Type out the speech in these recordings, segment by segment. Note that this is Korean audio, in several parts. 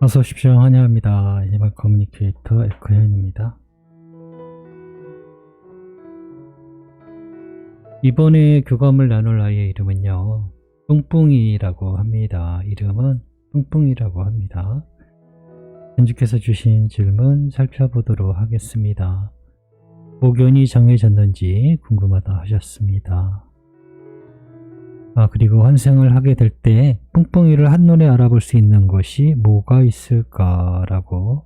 어서 오십시오. 환영합니다. 애니멀 커뮤니케이터 에코현입니다. 이번에 교감을 나눌 아이의 이름은요, 뿡뿡이라고 합니다. 이름은 뿡뿡이라고 합니다. 현주께서 주신 질문 살펴보도록 하겠습니다. 목연이 정해졌는지 궁금하다 하셨습니다. 그리고 환생을 하게 될 때 뿡뿡이를 한눈에 알아볼 수 있는 것이 뭐가 있을까라고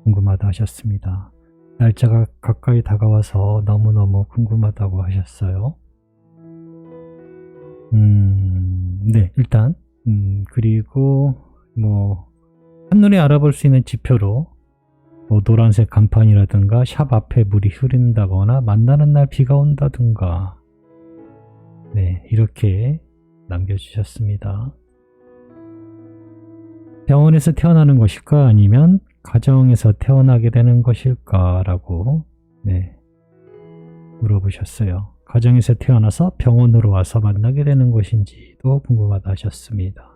궁금하다 하셨습니다. 날짜가 가까이 다가와서 너무너무 궁금하다고 하셨어요. 네, 일단 그리고 한눈에 알아볼 수 있는 지표로 노란색 간판이라든가 샵 앞에 물이 흐른다거나 만나는 날 비가 온다든가, 네, 이렇게 남겨주셨습니다. 병원에서 태어나는 것일까 아니면 가정에서 태어나게 되는 것일까 라고 물어보셨어요. 가정에서 태어나서 병원으로 와서 만나게 되는 것인지도 궁금하다 하셨습니다.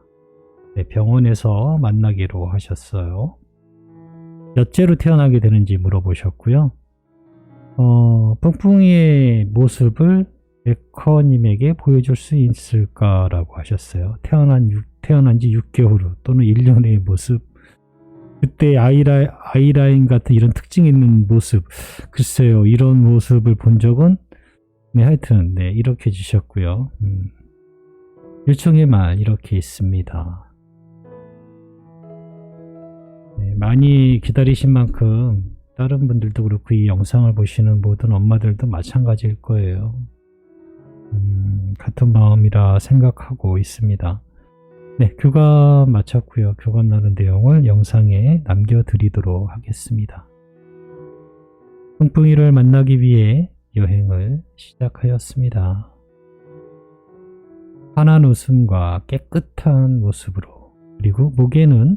네, 병원에서 만나기로 하셨어요. 몇째로 태어나게 되는지 물어보셨고요. 뿡뿡이의 모습을 에커님에게 보여줄 수 있을까라고 하셨어요. 태어난 지 6개월 후 또는 1년 후의 모습, 그때 아이라인 같은 이런 특징 있는 모습, 글쎄요, 이런 모습을 본 적은 하여튼 이렇게 주셨고요. 요청의 말 이렇게 있습니다. 많이 기다리신 만큼 다른 분들도 그렇고 이 영상을 보시는 모든 엄마들도 마찬가지일 거예요. 같은 마음이라 생각하고 있습니다. 네, 교감 마쳤고요. 교감 나눈 내용을 영상에 남겨드리도록 하겠습니다. 뿡뿡이를 만나기 위해 여행을 시작하였습니다. 환한 웃음과 깨끗한 모습으로, 그리고 목에는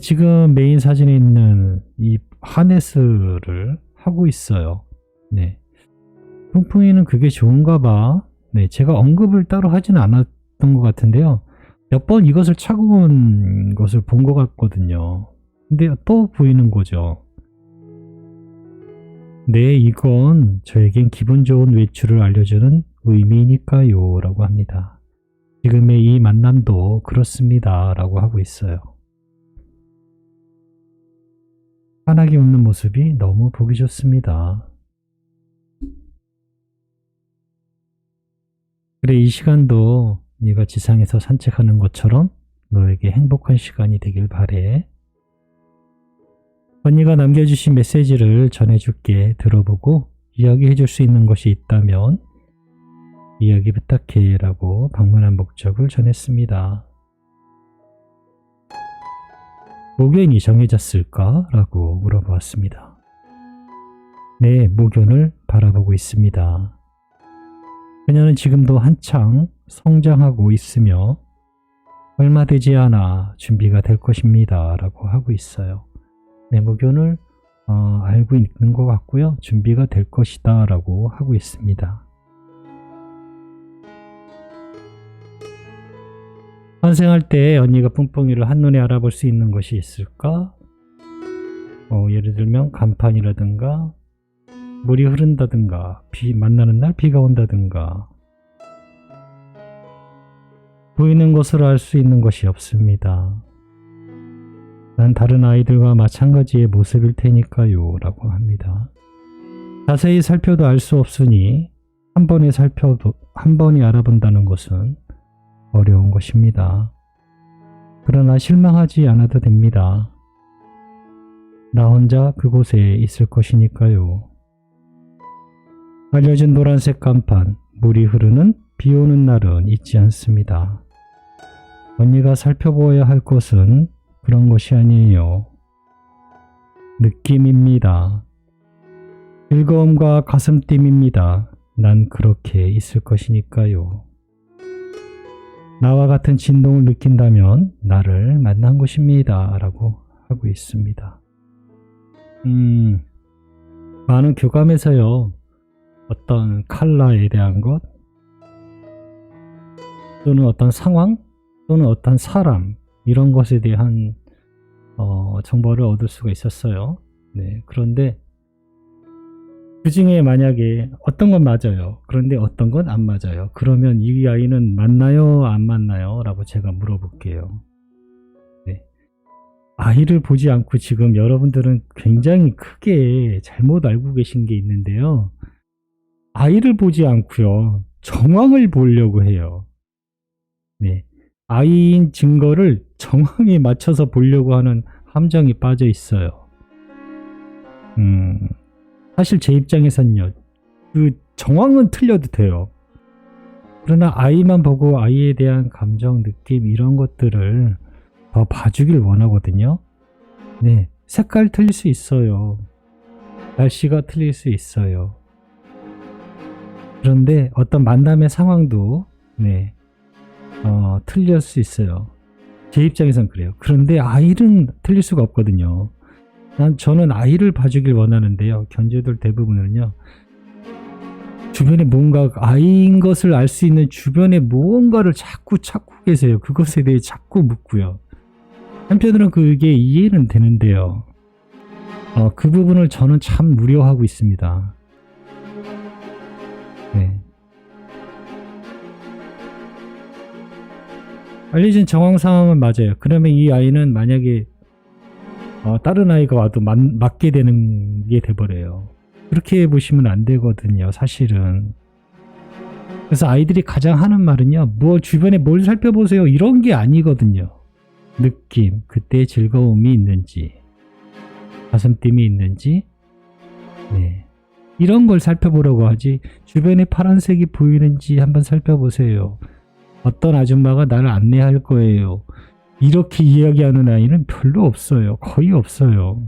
지금 메인 사진에 있는 이 하네스를 하고 있어요. 네, 뿡뿡이는 그게 좋은가 봐. 네, 제가 언급을 따로 하지는 않았던 것 같은데요. 몇 번 이것을 차고 온 것을 본 것 같거든요. 근데 또 보이는 거죠. 네, 이건 저에겐 기분 좋은 외출을 알려주는 의미니까요 라고 합니다. 지금의 이 만남도 그렇습니다 라고 하고 있어요. 환하게 웃는 모습이 너무 보기 좋습니다. 그래, 이 시간도 네가 지상에서 산책하는 것처럼 너에게 행복한 시간이 되길 바래. 언니가 남겨주신 메시지를 전해줄게. 들어보고 이야기해줄 수 있는 것이 있다면 이야기 부탁해 라고 방문한 목적을 전했습니다. 목연이 정해졌을까? 라고 물어보았습니다. 네, 목연을 바라보고 있습니다. 그녀는 지금도 한창 성장하고 있으며 얼마 되지 않아 준비가 될 것입니다 라고 하고 있어요. 네, 목연을 알고 있는 것 같고요. 준비가 될 것이다 라고 하고 있습니다. 환생할 때 언니가 뿡뿡이를 한눈에 알아볼 수 있는 것이 있을까? 예를 들면 간판이라든가 물이 흐른다든가 만나는 날 비가 온다든가, 보이는 것으로 알 수 있는 것이 없습니다. 난 다른 아이들과 마찬가지의 모습일 테니까요 라고 합니다. 자세히 살펴도 알 수 없으니 한 번에 알아본다는 것은 어려운 것입니다. 그러나 실망하지 않아도 됩니다. 나 혼자 그곳에 있을 것이니까요. 알려준 노란색 간판, 물이 흐르는 비 오는 날은 잊지 않습니다. 언니가 살펴보아야 할 것은 그런 것이 아니에요. 느낌입니다. 즐거움과 가슴띵입니다. 난 그렇게 있을 것이니까요. 나와 같은 진동을 느낀다면 나를 만난 것입니다 라고 하고 있습니다. 많은 교감에서요, 어떤 컬러에 대한 것 또는 어떤 상황 또는 어떤 사람, 이런 것에 대한 정보를 얻을 수가 있었어요. 네, 그런데 그 중에 만약에 어떤 건 맞아요. 그런데 어떤 건 안 맞아요. 그러면 이 아이는 맞나요? 안 맞나요? 라고 제가 물어볼게요. 네. 아이를 보지 않고 지금 여러분들은 굉장히 크게 잘못 알고 계신 게 있는데요. 아이를 보지 않고요. 정황을 보려고 해요. 네. 아이인 증거를 정황에 맞춰서 보려고 하는 함정이 빠져 있어요. 사실 제 입장에선요. 그 정황은 틀려도 돼요. 그러나 아이만 보고 아이에 대한 감정, 느낌 이런 것들을 더 봐주길 원하거든요. 네. 색깔 틀릴 수 있어요. 날씨가 틀릴 수 있어요. 그런데 어떤 만남의 상황도 네. 틀릴 수 있어요. 제 입장에선 그래요. 그런데 아이는 틀릴 수가 없거든요. 저는 아이를 봐주길 원하는데요. 견주들 대부분은요. 주변에 뭔가 아이인 것을 알 수 있는 주변에 무언가를 자꾸 찾고 계세요. 그것에 대해 자꾸 묻고요. 한편으로는 그게 이해는 되는데요. 그 부분을 저는 참 우려하고 있습니다. 네. 알려진 정황 상황은 맞아요. 그러면 이 아이는 만약에 다른 아이가 와도 맞게 되는 게 돼버려요. 그렇게 보시면 안 되거든요. 사실은. 그래서 아이들이 가장 하는 말은요. 주변에 뭘 살펴보세요. 이런 게 아니거든요. 느낌, 그때의 즐거움이 있는지, 가슴팀이 있는지, 네. 이런 걸 살펴보려고 하지 주변에 파란색이 보이는지 한번 살펴보세요. 어떤 아줌마가 나를 안내할 거예요. 이렇게 이야기하는 아이는 별로 없어요. 거의 없어요.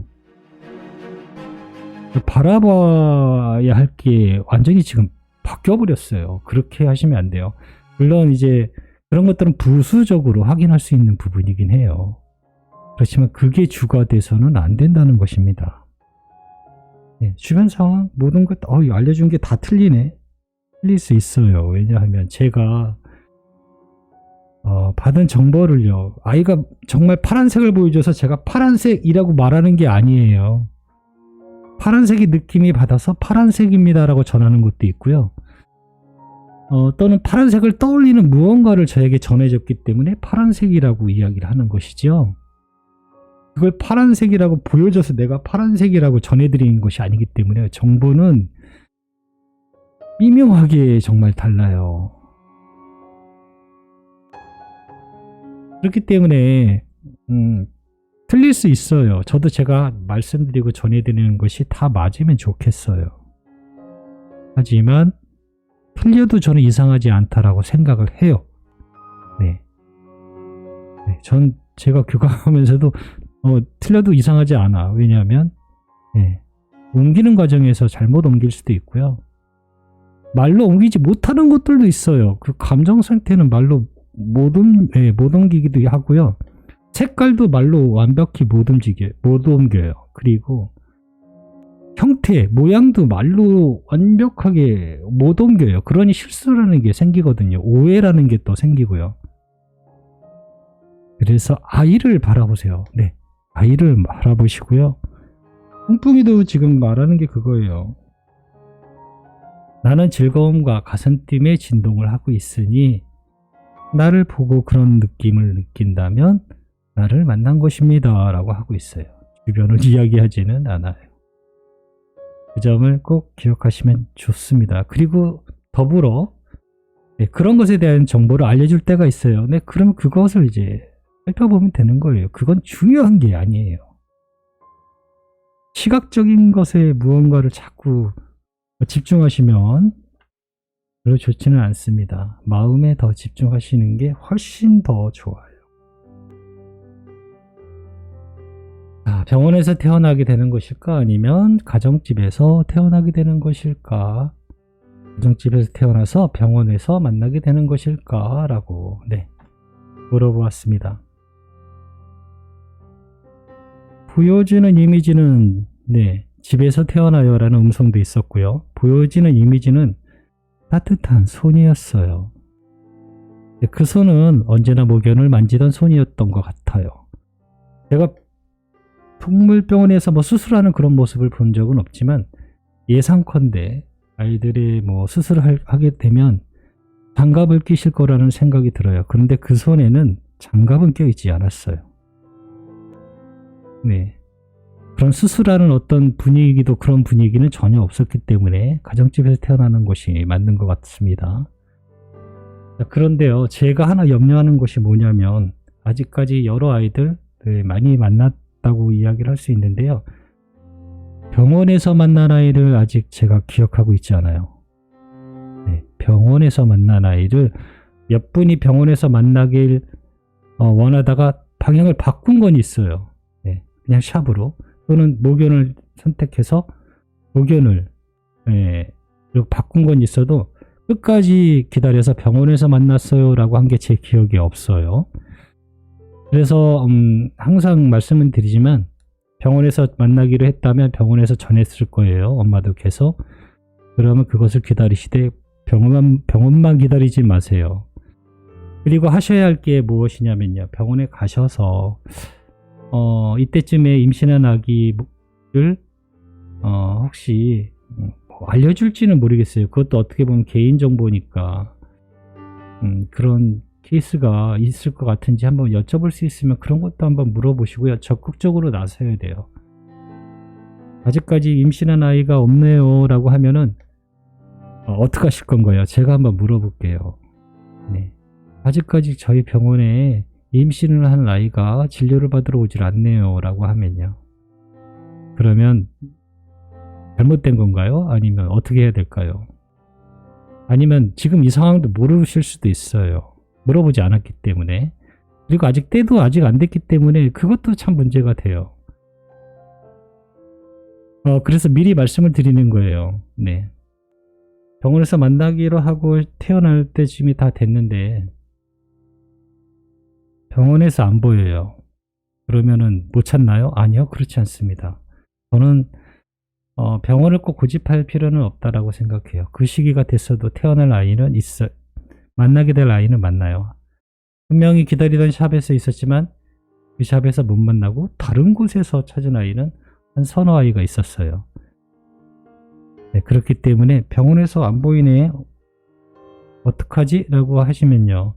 바라봐야 할 게 완전히 지금 바뀌어버렸어요. 그렇게 하시면 안 돼요. 물론 이제 그런 것들은 부수적으로 확인할 수 있는 부분이긴 해요. 그렇지만 그게 주가 돼서는 안 된다는 것입니다. 네, 주변 상황 모든 것 알려준 게 다 틀리네. 틀릴 수 있어요. 왜냐하면 제가 받은 정보를요. 아이가 정말 파란색을 보여줘서 제가 파란색이라고 말하는 게 아니에요. 파란색이 느낌이 받아서 파란색입니다라고 전하는 것도 있고요. 또는 파란색을 떠올리는 무언가를 저에게 전해줬기 때문에 파란색이라고 이야기를 하는 것이죠. 그걸 파란색이라고 보여줘서 내가 파란색이라고 전해드리는 것이 아니기 때문에 정보는 미묘하게 정말 달라요. 그렇기 때문에 틀릴 수 있어요. 저도 제가 말씀드리고 전해드리는 것이 다 맞으면 좋겠어요. 하지만 틀려도 저는 이상하지 않다라고 생각을 해요. 네. 전 제가 교감하면서도 틀려도 이상하지 않아. 왜냐하면 옮기는 과정에서 잘못 옮길 수도 있고요. 말로 옮기지 못하는 것들도 있어요. 그 감정 상태는 말로 못 옮기기도 하고요. 색깔도 말로 완벽히 못 옮겨요. 그리고 형태, 모양도 말로 완벽하게 못 옮겨요. 그러니 실수라는 게 생기거든요. 오해라는 게 또 생기고요. 그래서 아이를 바라보세요. 네, 아이를 바라보시고요. 뿡뿡이도 지금 말하는 게 그거예요. 나는 즐거움과 가슴팀의 진동을 하고 있으니 나를 보고 그런 느낌을 느낀다면 나를 만난 것입니다 라고 하고 있어요. 주변을 이야기하지는 않아요. 그 점을 꼭 기억하시면 좋습니다. 그리고 더불어 그런 것에 대한 정보를 알려줄 때가 있어요. 네, 그럼 그것을 이제 살펴보면 되는 거예요. 그건 중요한 게 아니에요. 시각적인 것에 무언가를 자꾸 집중하시면 별로 좋지는 않습니다. 마음에 더 집중하시는 게 훨씬 더 좋아요. 병원에서 태어나게 되는 것일까? 아니면 가정집에서 태어나게 되는 것일까? 가정집에서 태어나서 병원에서 만나게 되는 것일까? 라고 물어보았습니다. 보여지는 이미지는 집에서 태어나요 라는 음성도 있었고요. 보여지는 이미지는 따뜻한 손이었어요. 그 손은 언제나 목연을 만지던 손이었던 것 같아요. 제가 동물병원에서 뭐 수술하는 그런 모습을 본 적은 없지만 예상컨대 아이들이 뭐 수술을 하게 되면 장갑을 끼실 거라는 생각이 들어요. 그런데 그 손에는 장갑은 껴있지 않았어요. 네. 그런 수술하는 어떤 분위기도 그런 분위기는 전혀 없었기 때문에 가정집에서 태어나는 것이 맞는 것 같습니다. 자, 그런데요, 제가 하나 염려하는 것이 뭐냐면 아직까지 여러 아이들 많이 만났다고 이야기를 할 수 있는데요. 병원에서 만난 아이를 아직 제가 기억하고 있지 않아요. 네, 병원에서 만난 아이를 몇 분이 병원에서 만나길 원하다가 방향을 바꾼 건 있어요. 네, 그냥 샵으로 또는 모견을 선택해서 모견을 바꾼 건 있어도 끝까지 기다려서 병원에서 만났어요 라고 한 게 제 기억이 없어요. 그래서 항상 말씀은 드리지만 병원에서 만나기로 했다면 병원에서 전했을 거예요. 엄마도 계속. 그러면 그것을 기다리시되 병원만 기다리지 마세요. 그리고 하셔야 할 게 무엇이냐면요. 병원에 가셔서 이때쯤에 임신한 아기를 혹시 알려줄지는 모르겠어요. 그것도 어떻게 보면 개인정보니까 그런 케이스가 있을 것 같은지 한번 여쭤볼 수 있으면 그런 것도 한번 물어보시고요. 적극적으로 나서야 돼요. 아직까지 임신한 아이가 없네요 라고 하면은 어떻게 하실 건가요? 제가 한번 물어볼게요. 네. 아직까지 저희 병원에 임신을 한 아이가 진료를 받으러 오질 않네요 라고 하면요. 그러면 잘못된 건가요? 아니면 어떻게 해야 될까요? 아니면 지금 이 상황도 모르실 수도 있어요. 물어보지 않았기 때문에. 그리고 아직 때도 아직 안 됐기 때문에 그것도 참 문제가 돼요. 그래서 미리 말씀을 드리는 거예요. 네. 병원에서 만나기로 하고 태어날 때쯤이 다 됐는데 병원에서 안 보여요. 그러면은 못 찾나요? 아니요, 그렇지 않습니다. 저는 병원을 꼭 고집할 필요는 없다라고 생각해요. 그 시기가 됐어도 태어날 아이는 만나게 될 아이는 만나요. 분명히 기다리던 샵에서 있었지만 그 샵에서 못 만나고 다른 곳에서 찾은 아이는 한 서너 아이가 있었어요. 네, 그렇기 때문에 병원에서 안 보이네 어떡하지? 라고 하시면요.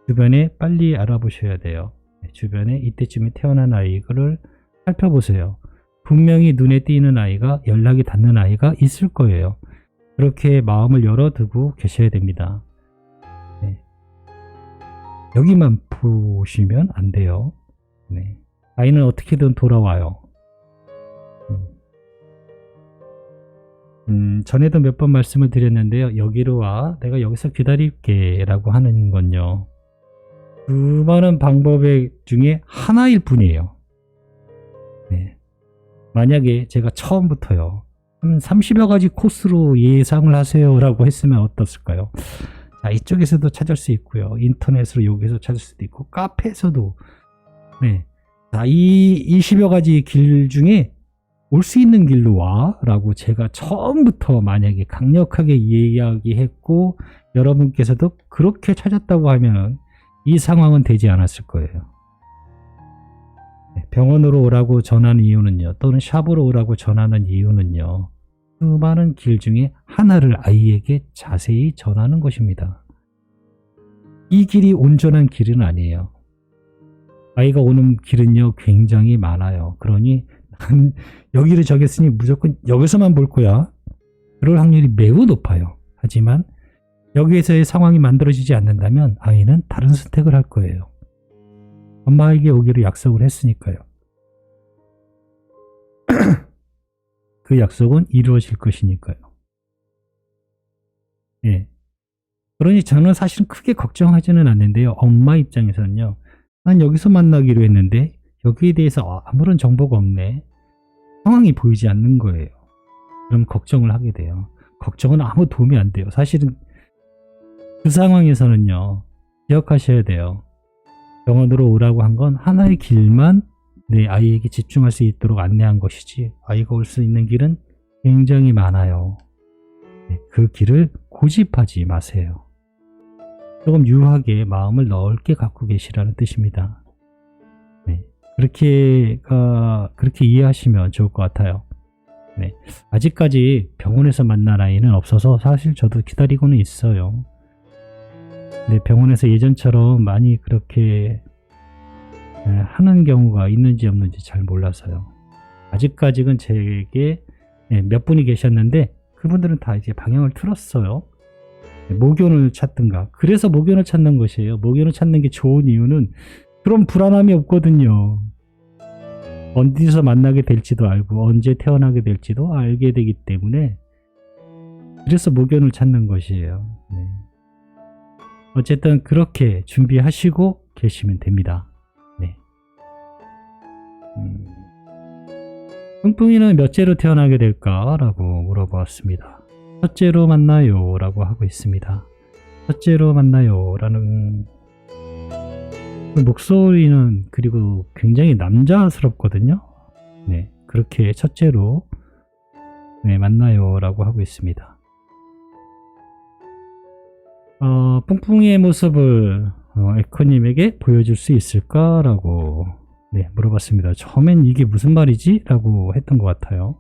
주변에 빨리 알아보셔야 돼요. 네, 주변에 이때쯤에 태어난 아이를 살펴보세요. 분명히 눈에 띄는 아이가 연락이 닿는 아이가 있을 거예요. 그렇게 마음을 열어두고 계셔야 됩니다. 네. 여기만 보시면 안 돼요. 네. 아이는 어떻게든 돌아와요. 전에도 몇 번 말씀을 드렸는데요. 여기로 와. 내가 여기서 기다릴게 라고 하는 건요. 수많은 방법의 중에 하나일 뿐이에요. 네. 만약에 제가 처음부터요. 한 30여 가지 코스로 예상을 하세요 라고 했으면 어떻을까요? 자, 이쪽에서도 찾을 수 있고요. 인터넷으로 여기서 찾을 수도 있고 카페에서도 네. 자, 이 20여 가지 길 중에 올 수 있는 길로 와 라고 제가 처음부터 만약에 강력하게 이야기했고 여러분께서도 그렇게 찾았다고 하면 이 상황은 되지 않았을 거예요. 병원으로 오라고 전하는 이유는요. 또는 샵으로 오라고 전하는 이유는요. 수많은 길 중에 하나를 아이에게 자세히 전하는 것입니다. 이 길이 온전한 길은 아니에요. 아이가 오는 길은요. 굉장히 많아요. 그러니 난 여기를 정했으니 무조건 여기서만 볼 거야. 그럴 확률이 매우 높아요. 하지만 여기에서의 상황이 만들어지지 않는다면 아이는 다른 선택을 할 거예요. 엄마에게 오기로 약속을 했으니까요. 그 약속은 이루어질 것이니까요. 예. 그러니 저는 사실 크게 걱정하지는 않는데요. 엄마 입장에서는요. 난 여기서 만나기로 했는데 여기에 대해서 아무런 정보가 없네. 상황이 보이지 않는 거예요. 그럼 걱정을 하게 돼요. 걱정은 아무 도움이 안 돼요. 사실은 그 상황에서는요. 기억하셔야 돼요. 병원으로 오라고 한 건 하나의 길만 내 아이에게 집중할 수 있도록 안내한 것이지 아이가 올 수 있는 길은 굉장히 많아요. 네, 그 길을 고집하지 마세요. 조금 유하게 마음을 넓게 갖고 계시라는 뜻입니다. 네. 그렇게 이해하시면 좋을 것 같아요. 네. 아직까지 병원에서 만난 아이는 없어서 사실 저도 기다리고는 있어요. 네, 병원에서 예전처럼 많이 그렇게 하는 경우가 있는지 없는지 잘 몰라서요. 아직까지는 제게 몇 분이 계셨는데 그분들은 다 이제 방향을 틀었어요. 모견을 찾든가. 그래서 모견을 찾는 것이에요. 모견을 찾는 게 좋은 이유는 그런 불안함이 없거든요. 어디서 만나게 될지도 알고 언제 태어나게 될지도 알게 되기 때문에 그래서 모견을 찾는 것이에요. 네. 어쨌든 그렇게 준비하시고 계시면 됩니다. 네. 뿡뿡이는 몇째로 태어나게 될까라고 물어보았습니다. 첫째로 만나요 라고 하고 있습니다. 첫째로 만나요 라는 목소리는 그리고 굉장히 남자스럽거든요. 네, 그렇게 첫째로 만나요 라고 하고 있습니다. 뿡뿡이의 모습을 에코님에게 보여줄 수 있을까? 라고 물어봤습니다. 처음엔 이게 무슨 말이지? 라고 했던 것 같아요.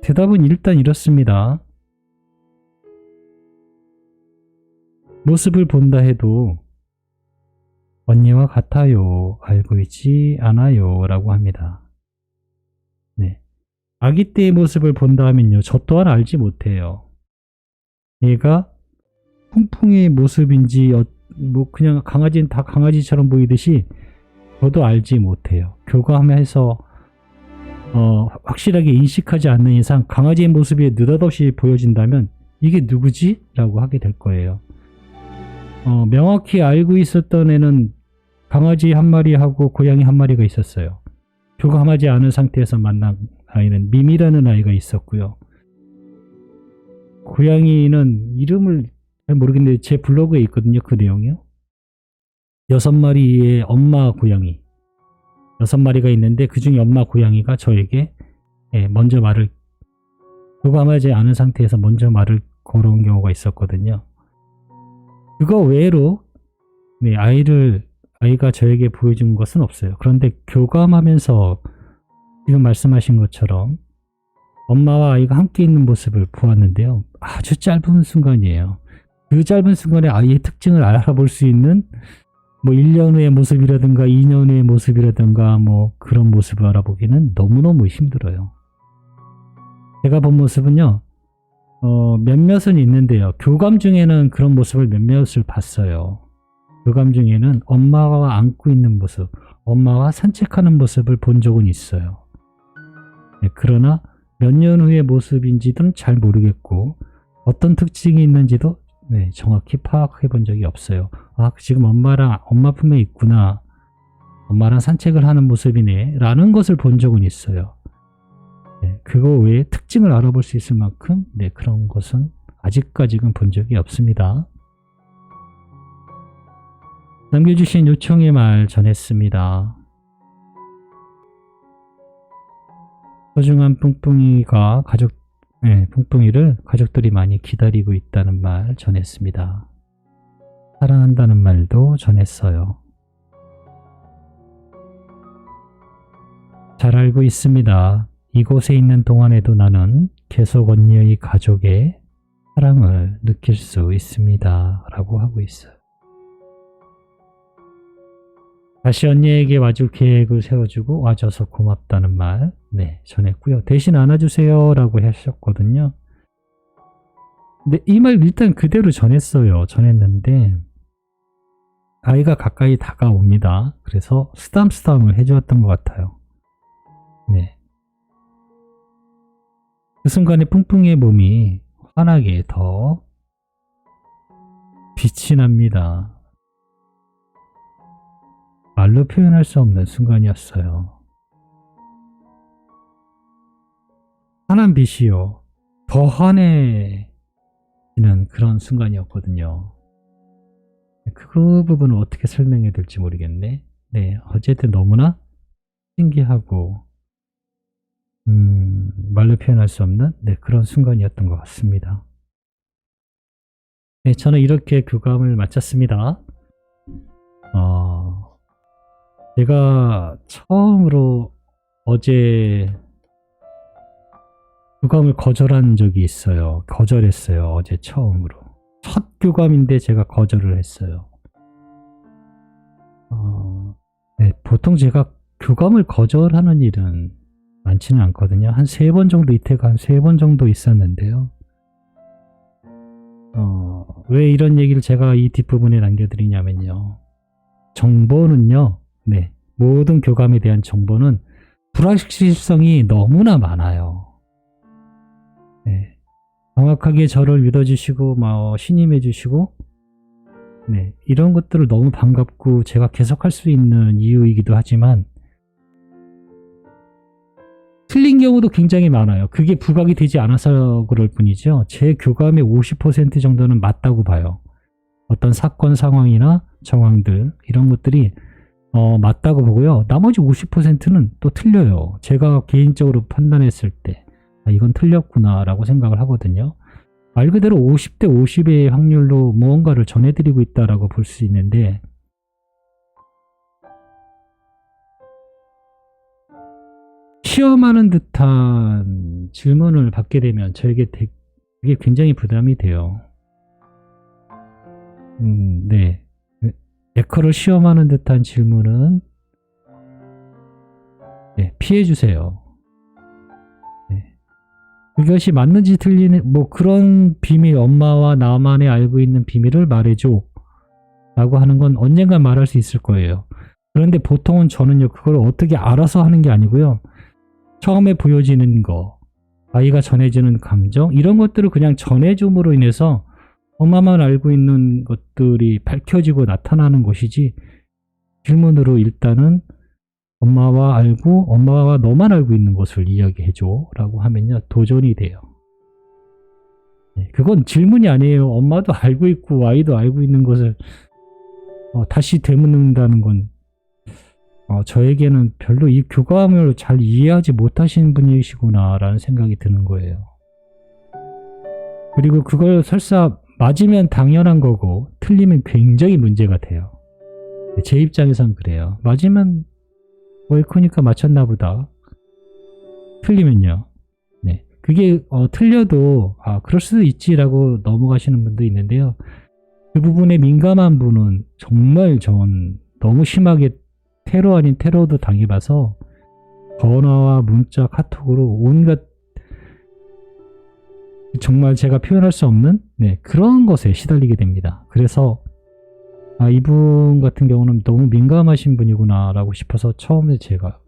대답은 일단 이렇습니다. 모습을 본다 해도 언니와 같아요. 알고 있지 않아요. 라고 합니다. 네. 아기 때의 모습을 본다 하면요. 저 또한 알지 못해요. 얘가 뿡뿡이의 모습인지 뭐 그냥 강아지는 다 강아지처럼 보이듯이 저도 알지 못해요. 교감해서 확실하게 인식하지 않는 이상 강아지의 모습이 느닷없이 보여진다면 이게 누구지? 라고 하게 될 거예요. 명확히 알고 있었던 애는 강아지 한 마리하고 고양이 한 마리가 있었어요. 교감하지 않은 상태에서 만난 아이는 미미라는 아이가 있었고요. 고양이는 이름을 잘 모르겠는데 제 블로그에 있거든요. 그 내용이요. 6마리의 엄마 고양이 6마리가 있는데 그 중에 엄마 고양이가 저에게 먼저 말을 교감하지 않은 상태에서 먼저 말을 걸어온 경우가 있었거든요. 그거 외로 아이가 저에게 보여준 것은 없어요. 그런데 교감하면서 지금 말씀하신 것처럼 엄마와 아이가 함께 있는 모습을 보았는데요. 아주 짧은 순간이에요. 그 짧은 순간에 아이의 특징을 알아볼 수 있는 뭐 1년 후의 모습이라든가 2년 후의 모습이라든가 뭐 그런 모습을 알아보기는 너무너무 힘들어요. 제가 본 모습은요. 몇몇은 있는데요. 교감 중에는 그런 모습을 몇몇을 봤어요. 교감 중에는 엄마와 안고 있는 모습, 엄마와 산책하는 모습을 본 적은 있어요. 그러나 몇 년 후의 모습인지는 잘 모르겠고 어떤 특징이 있는지도 정확히 파악해 본 적이 없어요. 지금 엄마 품에 있구나. 엄마랑 산책을 하는 모습이네. 라는 것을 본 적은 있어요. 그거 외에 특징을 알아볼 수 있을 만큼 그런 것은 아직까지는 본 적이 없습니다. 남겨주신 요청의 말 전했습니다. 소중한 뿡뿡이가 뿡뿡이를 가족들이 많이 기다리고 있다는 말 전했습니다. 사랑한다는 말도 전했어요. 잘 알고 있습니다. 이곳에 있는 동안에도 나는 계속 언니의 가족의 사랑을 느낄 수 있습니다. 라고 하고 있어요. 다시 언니에게 와줄 계획을 세워주고 와줘서 고맙다는 말 전했고요. 대신 안아주세요 라고 하셨거든요. 근데 이 말 일단 그대로 전했는데 아이가 가까이 다가옵니다. 그래서 쓰담쓰담을 해주었던 것 같아요. 그 순간에 뿡뿡이의 몸이 환하게 더 빛이 납니다. 말로 표현할 수 없는 순간이었어요. 환한 빛이요. 더 환해지는 그런 순간이었거든요. 그 부분을 어떻게 설명해야 될지 모르겠네. 어쨌든 너무나 신기하고 말로 표현할 수 없는 그런 순간이었던 것 같습니다. 저는 이렇게 교감을 마쳤습니다. 제가 처음으로 어제 교감을 거절한 적이 있어요. 거절했어요. 어제 처음으로. 첫 교감인데 제가 거절을 했어요. 네, 보통 제가 교감을 거절하는 일은 많지는 않거든요. 한 3번 정도, 이때가 한 3번 정도 있었는데요. 왜 이런 얘기를 제가 이 뒷부분에 남겨드리냐면요. 정보는요, 네, 모든 교감에 대한 정보는 불확실성이 너무나 많아요. 네, 정확하게 저를 믿어주시고, 신임해주시고, 네, 이런 것들을 너무 반갑고 제가 계속할 수 있는 이유이기도 하지만, 틀린 경우도 굉장히 많아요. 그게 부각이 되지 않아서 그럴 뿐이죠. 제 교감의 50% 정도는 맞다고 봐요. 어떤 사건 상황이나 정황들 이런 것들이 맞다고 보고요. 나머지 50%는 또 틀려요. 제가 개인적으로 판단했을 때 이건 틀렸구나 라고 생각을 하거든요. 말 그대로 50대 50의 확률로 무언가를 전해드리고 있다라고 볼 수 있는데, 시험하는 듯한 질문을 받게 되면 저에게 그게 굉장히 부담이 돼요. 네. 에커를 시험하는 듯한 질문은 네, 피해주세요. 네. 그것이 맞는지 틀리는 그런 비밀, 엄마와 나만의 알고 있는 비밀을 말해줘 라고 하는 건 언젠가 말할 수 있을 거예요. 그런데 보통은 저는요, 그걸 어떻게 알아서 하는 게 아니고요, 처음에 보여지는 거, 아이가 전해주는 감정, 이런 것들을 그냥 전해줌으로 인해서 엄마만 알고 있는 것들이 밝혀지고 나타나는 것이지, 질문으로 일단은 엄마와 너만 알고 있는 것을 이야기해줘 라고 하면요, 도전이 돼요. 그건 질문이 아니에요. 엄마도 알고 있고 아이도 알고 있는 것을 다시 되묻는다는 건 저에게는 별로 이 교감을 잘 이해하지 못하시는 분이시구나 라는 생각이 드는 거예요. 그리고 그걸 설사 맞으면 당연한 거고 틀리면 굉장히 문제가 돼요. 제 입장에선 그래요. 맞으면 에코니까 맞췄나 보다. 틀리면요, 네, 그게 틀려도 그럴 수도 있지라고 넘어가시는 분도 있는데요. 그 부분에 민감한 분은 정말 전 너무 심하게 테러 아닌 테러도 당해봐서 전화와 문자, 카톡으로 온갖 정말 제가 표현할 수 없는 그런 것에 시달리게 됩니다. 그래서 이분 같은 경우는 너무 민감하신 분이구나 라고 싶어서 처음에 제가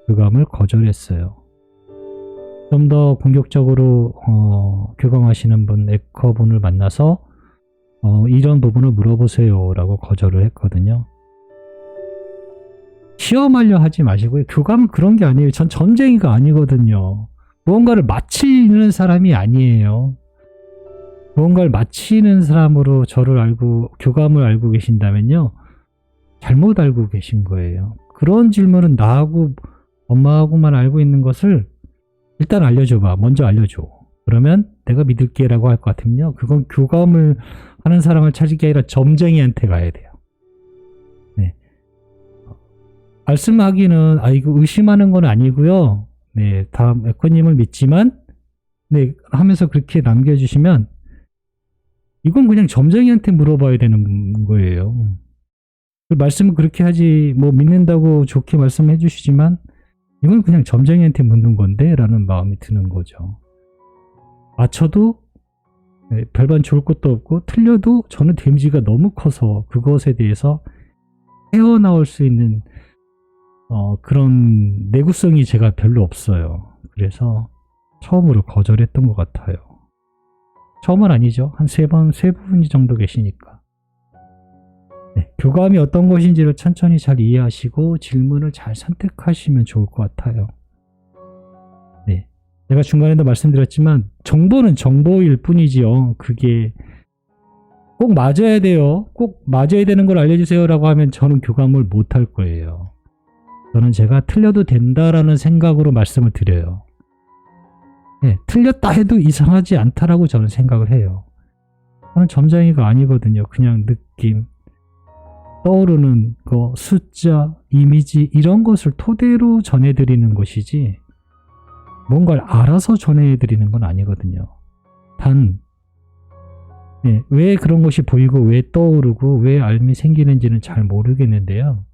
교감을 거절했어요. 좀 더 공격적으로 교감하시는 분, 에커분을 만나서 이런 부분을 물어보세요 라고 거절을 했거든요. 시험하려 하지 마시고요. 교감은 그런 게 아니에요. 전 점쟁이가 아니거든요. 무언가를 마치는 사람이 아니에요. 무언가를 마치는 사람으로 저를 교감을 알고 계신다면요, 잘못 알고 계신 거예요. 그런 질문은 나하고 엄마하고만 알고 있는 것을 일단 알려줘봐. 먼저 알려줘. 그러면 내가 믿을게 라고 할 것 같으면요, 그건 교감을 하는 사람을 찾을 게 아니라 점쟁이한테 가야 돼요. 네. 말씀하기는 이거 의심하는 건 아니고요, 네, 다음 에코님을 믿지만 하면서 그렇게 남겨주시면 이건 그냥 점쟁이한테 물어봐야 되는 거예요. 말씀을 그렇게 하지, 믿는다고 좋게 말씀해 주시지만 이건 그냥 점쟁이한테 묻는 건데 라는 마음이 드는 거죠. 맞춰도 별반 좋을 것도 없고 틀려도 저는 데미지가 너무 커서 그것에 대해서 헤어나올 수 있는 그런 내구성이 제가 별로 없어요. 그래서 처음으로 거절했던 것 같아요. 처음은 아니죠. 한 3번, 3분 정도 계시니까. 네, 교감이 어떤 것인지를 천천히 잘 이해하시고 질문을 잘 선택하시면 좋을 것 같아요. 네, 제가 중간에도 말씀드렸지만 정보는 정보일 뿐이지요. 그게 꼭 맞아야 돼요. 꼭 맞아야 되는 걸 알려주세요 라고 하면 저는 교감을 못할 거예요. 저는 제가 틀려도 된다라는 생각으로 말씀을 드려요. 네, 틀렸다 해도 이상하지 않다라고 저는 생각을 해요. 저는 점쟁이가 아니거든요. 그냥 느낌. 떠오르는 그 숫자, 이미지 이런 것을 토대로 전해드리는 것이지 뭔가를 알아서 전해드리는 건 아니거든요. 단 네, 왜 그런 것이 보이고 왜 떠오르고 왜 알미 생기는지는 잘 모르겠는데요.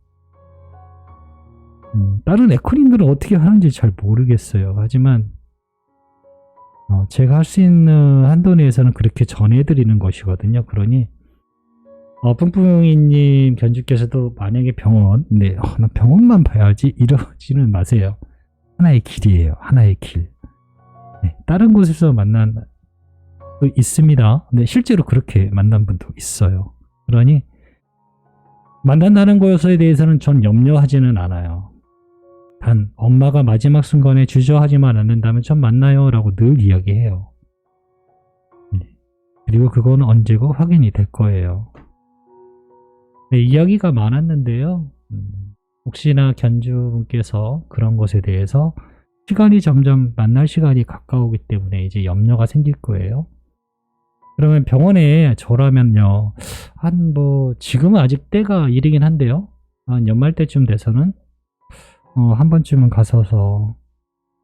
다른 에코님들은 어떻게 하는지 잘 모르겠어요. 하지만 제가 할 수 있는 한도 내에서는 그렇게 전해드리는 것이거든요. 그러니 뿡뿡이님 견주께서도 만약에 병원, 네, 나 병원만 봐야지 이러지는 마세요. 하나의 길이에요. 하나의 길. 네, 다른 곳에서 만난 또 있습니다. 네, 실제로 그렇게 만난 분도 있어요. 그러니 만난다는 것에 대해서는 전 염려하지는 않아요. 단 엄마가 마지막 순간에 주저하지만 않는다면 전 만나요 라고 늘 이야기해요. 네. 그리고 그건 언제고 확인이 될 거예요. 네, 이야기가 많았는데요. 혹시나 견주분께서 그런 것에 대해서 시간이 점점 만날 시간이 가까우기 때문에 이제 염려가 생길 거예요. 그러면 병원에 저라면요, 지금은 아직 때가 이르긴 한데요. 한 연말 때쯤 돼서는, 한 번쯤은 가서서,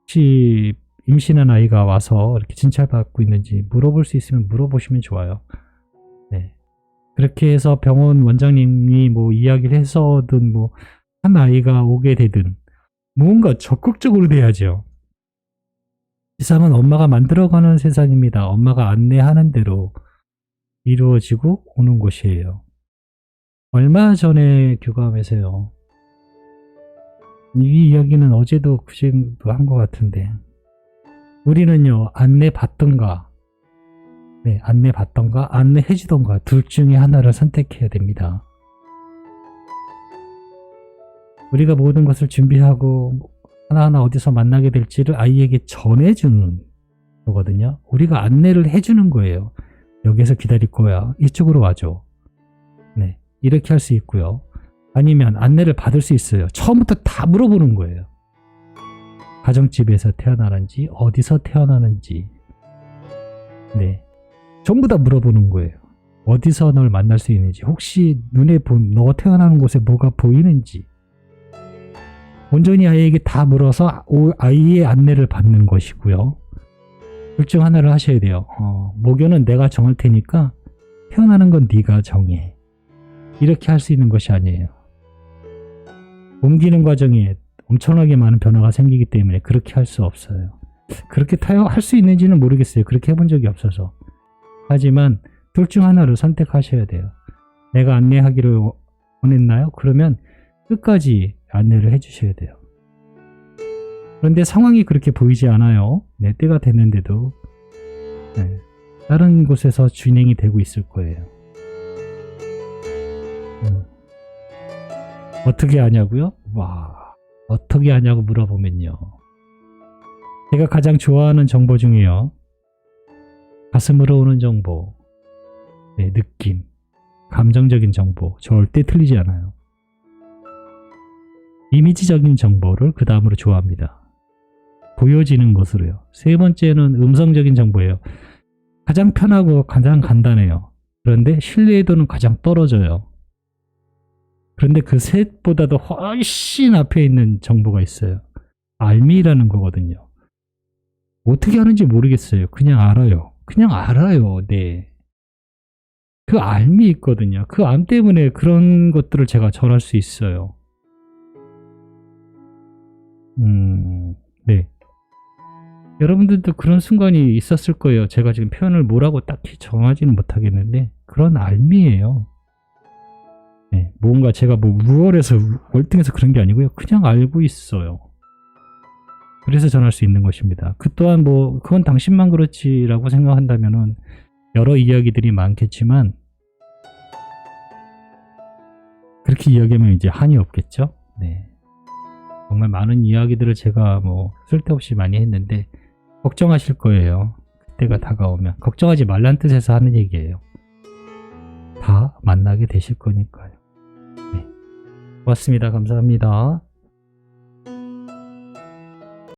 혹시 임신한 아이가 와서 이렇게 진찰받고 있는지 물어볼 수 있으면 물어보시면 좋아요. 네. 그렇게 해서 병원 원장님이 뭐 이야기를 해서든 한 아이가 오게 되든, 뭔가 적극적으로 돼야죠. 세상은 엄마가 만들어가는 세상입니다. 엄마가 안내하는 대로 이루어지고 오는 곳이에요. 얼마 전에 교감에서요. 이 이야기는 어제도 그제도 한 것 같은데 우리는요 안내받던가 안내받던가 안내해주던가 둘 중에 하나를 선택해야 됩니다. 우리가 모든 것을 준비하고 하나하나 어디서 만나게 될지를 아이에게 전해주는 거거든요. 우리가 안내를 해주는 거예요. 여기서 기다릴 거야. 이쪽으로 와줘. 네, 이렇게 할 수 있고요. 아니면 안내를 받을 수 있어요. 처음부터 다 물어보는 거예요. 가정집에서 태어나는지 어디서 태어나는지 네, 전부 다 물어보는 거예요. 어디서 널 만날 수 있는지 혹시 눈에 너 태어나는 곳에 뭐가 보이는지 온전히 아이에게 다 물어서 아이의 안내를 받는 것이고요. 둘 중 하나를 하셔야 돼요. 모교는 내가 정할 테니까 태어나는 건 네가 정해. 이렇게 할 수 있는 것이 아니에요. 옮기는 과정에 엄청나게 많은 변화가 생기기 때문에 그렇게 할 수 없어요. 그렇게 할 수 있는지는 모르겠어요. 그렇게 해본 적이 없어서. 하지만 둘 중 하나를 선택하셔야 돼요. 내가 안내하기를 원했나요? 그러면 끝까지 안내를 해주셔야 돼요. 그런데 상황이 그렇게 보이지 않아요. 내 때가 됐는데도 네, 다른 곳에서 진행이 되고 있을 거예요. 어떻게 아냐고요? 어떻게 아냐고 물어보면요. 제가 가장 좋아하는 정보 중에요. 가슴으로 오는 정보, 네, 느낌, 감정적인 정보 절대 틀리지 않아요. 이미지적인 정보를 그 다음으로 좋아합니다. 보여지는 것으로요. 세 번째는 음성적인 정보예요. 가장 편하고 가장 간단해요. 그런데 신뢰도는 가장 떨어져요. 그런데 그 셋보다도 훨씬 앞에 있는 정보가 있어요. 알미라는 거거든요. 어떻게 하는지 모르겠어요. 그냥 알아요. 그냥 알아요. 네. 그 알미 있거든요. 그 알 때문에 그런 것들을 제가 전할 수 있어요. 네. 여러분들도 그런 순간이 있었을 거예요. 제가 지금 표현을 뭐라고 딱히 정하지는 못하겠는데 그런 알미예요. 네, 뭔가 제가 우월해서 월등해서 그런 게 아니고요. 그냥 알고 있어요. 그래서 전할 수 있는 것입니다. 그 또한 그건 당신만 그렇지라고 생각한다면은 여러 이야기들이 많겠지만 그렇게 이야기하면 이제 한이 없겠죠. 네. 정말 많은 이야기들을 제가 쓸데없이 많이 했는데 걱정하실 거예요. 그때가 다가오면. 걱정하지 말란 뜻에서 하는 얘기예요. 다 만나게 되실 거니까요. 네. 고맙습니다. 감사합니다.